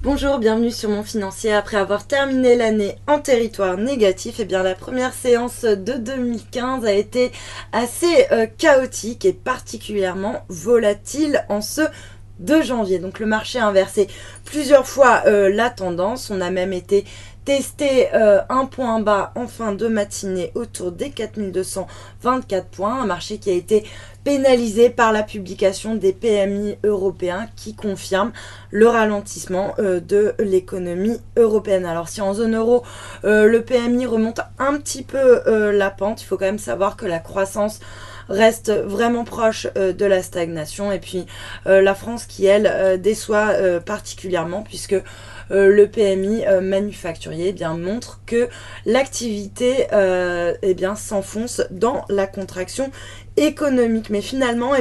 Bonjour, bienvenue sur Mon Financier. Après avoir terminé l'année en territoire négatif, la première séance de 2015 a été assez chaotique et particulièrement volatile en ce 2 janvier. Donc le marché a inversé plusieurs fois la tendance. On a même été testé un point bas en fin de matinée autour des 4224 points. Un marché qui a été pénalisé par la publication des PMI européens qui confirment le ralentissement de l'économie européenne. Alors si en zone euro, le PMI remonte un petit peu la pente, il faut quand même savoir que la croissance reste vraiment proche de la stagnation. Et puis la France qui, elle, déçoit particulièrement puisque le PMI manufacturier montre que l'activité s'enfonce dans la contraction économique. Mais finalement,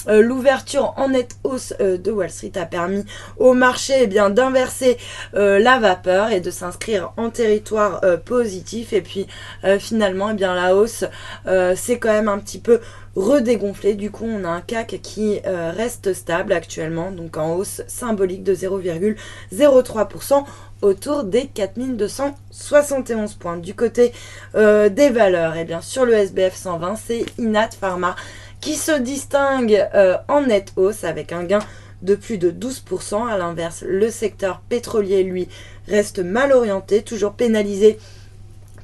l'ouverture en nette hausse de Wall Street a permis au marché d'inverser la vapeur et de s'inscrire en territoire positif. Et puis finalement, la hausse c'est quand même un petit peu redégonflé. Du coup, on a un CAC qui reste stable actuellement, donc en hausse symbolique de 0,03% autour des 4271 points. Du côté des valeurs, sur le SBF 120, c'est Inat Pharma qui se distingue en nette hausse avec un gain de plus de 12%. À l'inverse, le secteur pétrolier, lui, reste mal orienté, toujours pénalisé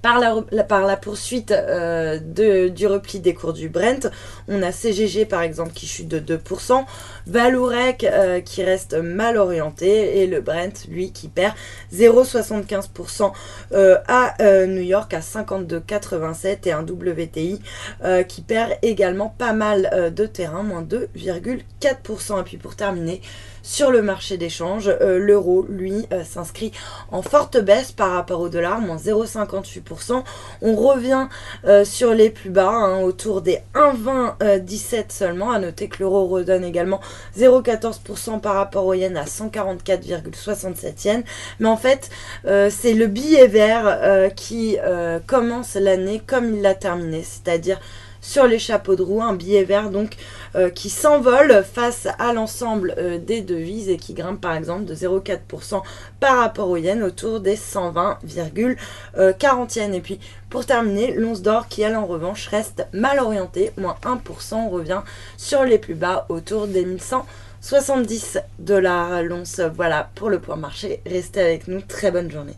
par la poursuite du repli des cours du Brent. On a CGG par exemple qui chute de 2%, Valourec qui reste mal orienté et le Brent lui qui perd 0,75% à New York à 52,87 et un WTI qui perd également pas mal de terrain, moins 2,4%. Et puis pour terminer, sur le marché d'échange, l'euro, lui, s'inscrit en forte baisse par rapport au dollar, moins 0,58%. On revient sur les plus bas, autour des 1,2017 seulement. À noter que l'euro redonne également 0,14% par rapport au yen à 144,67 yens. Mais en fait, c'est le billet vert qui commence l'année comme il l'a terminé, c'est-à-dire sur les chapeaux de roue, un billet vert donc qui s'envole face à l'ensemble des devises et qui grimpe par exemple de 0,4% par rapport au yen autour des 120,40 yens. Et puis pour terminer, l'once d'or qui elle en revanche reste mal orientée, moins 1%, on revient sur les plus bas autour des 1170 $ l'once. Voilà pour le point marché, restez avec nous, très bonne journée.